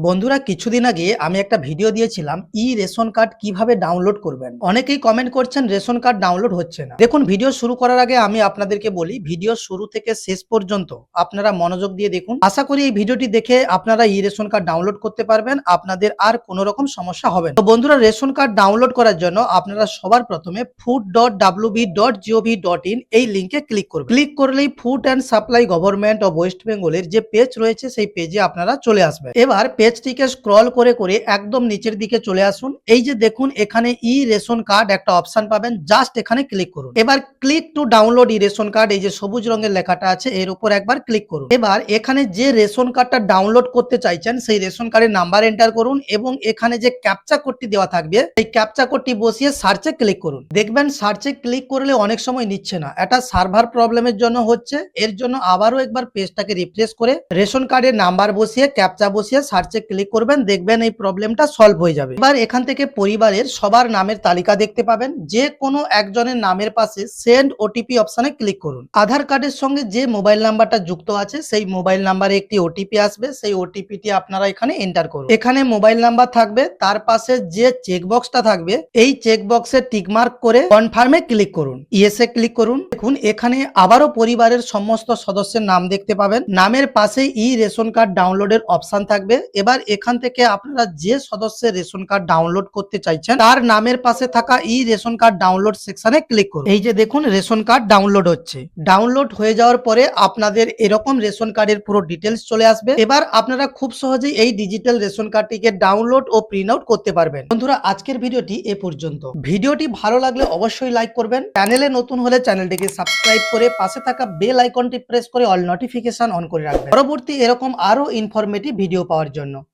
বন্ধুরা কিছুদিন আগে আমি একটা ভিডিও দিয়েছিলাম রেশন কার্ড কিভাবে ডাউনলোড করবেন। অনেকেই কমেন্ট করছেন রেশন কার্ড ডাউনলোড হচ্ছে না। দেখুন, ভিডিও শুরু করার আগে আমি আপনাদেরকে বলি, ভিডিও শুরু থেকে শেষ পর্যন্ত আপনারা মনোযোগ দিয়ে দেখুন। আশা করি এই ভিডিওটি দেখে আপনারা রেশন কার্ড ডাউনলোড করতে পারবেন, আপনাদের আর কোনো রকম সমস্যা হবে না। তো বন্ধুরা, রেশন কার্ড ডাউনলোড করার জন্য আপনারা সবার প্রথমে food.wb.gov.in এই লিংকে ক্লিক করবেন। ক্লিক করলেই food and supply government of West বেঙ্গলের যে পেজ রয়েছে সেই পেজে আপনারা চলে আসবেন। এবার পেজটিকে স্ক্রল করে করে একদম নিচের দিকে চলে আসুন। এই যে দেখুন, এখানে রেশন কার্ড একটা অপশন পাবেন, জাস্ট এখানে ক্লিক করুন। এবার click to download ration card, এই যে সবুজ রঙের লেখাটা আছে এর উপর একবার ক্লিক করুন। এবার এখানে যে রেশন কার্ডটা ডাউনলোড করতে চাইছেন সেই রেশন কার্ডের নাম্বার এন্টার করুন এবং এখানে যে ক্যাপচা কোডটি দেওয়া থাকবে সেই ক্যাপচা কোডটি বসিয়ে সার্চে ক্লিক করুন। দেখবেন সার্চে ক্লিক করলে অনেক সময় নিচ্ছে না, এটা সার্ভার প্রবলেমের জন্য হচ্ছে। এর জন্য আবারও একবার পেজটাকে রিফ্রেশ করে রেশন কার্ডের নাম্বার বসিয়ে ক্যাপচা বসিয়ে সার্চে ক্লিক করবেন, দেখবেন এই প্রবলেমটা সলভ হয়ে যাবে। এবার এখান থেকে পরিবারের সবার নামের তালিকা দেখতে পাবেন, যে কোনো একজনের নামের পাশে সেন্ড ওটিপি অপশনে ক্লিক করুন। আধার কার্ডের সঙ্গে যে মোবাইল নাম্বারটা যুক্ত আছে সেই মোবাইল নাম্বারে একটি ওটিপি আসবে, সেই ওটিপিটি আপনারা এখানে এন্টার করুন। এখানে মোবাইল নাম্বার থাকবে, তার পাশে যে চেকবক্সটা থাকবে এই চেকবক্সে টিকমার্ক করে কনফার্মে ক্লিক করুন, ইয়েসে ক্লিক করুন। দেখুন এখানে আবারও পরিবারের সমস্ত সদস্যের নাম দেখতে পাবেন, নামের পাশে রেশন কার্ড ডাউনলোডের অপশন থাকবে। এবার এখান থেকে আপনারা যে সদস্যের রেশন কার্ড ডাউনলোড করতে চাইছেন তার নামের পাশে থাকা রেশন কার্ড ডাউনলোড সেকশনে ক্লিক করুন। এই যে দেখুন রেশন কার্ড ডাউনলোড হচ্ছে। ডাউনলোড হয়ে যাওয়ার পরে আপনাদের এরকম রেশন কার্ডের পুরো ডিটেলস চলে আসবে। এবার আপনারা খুব সহজেই এই ডিজিটাল রেশন কার্ডটিকে ডাউনলোড ও প্রিন্ট আউট করতে পারবেন। বন্ধুরা, আজকের ভিডিওটি এ পর্যন্ত। ভিডিওটি ভালো লাগলে অবশ্যই লাইক করবেন, চ্যানেলে নতুন হলে চ্যানেলটিকে সাবস্ক্রাইব করে পাশে থাকা বেল আইকনটি প্রেস করে অল নোটিফিকেশন অন করে রাখবেন পরবর্তী এরকম আরো ইনফরমেটিভ ভিডিও পাওয়ার জন্য।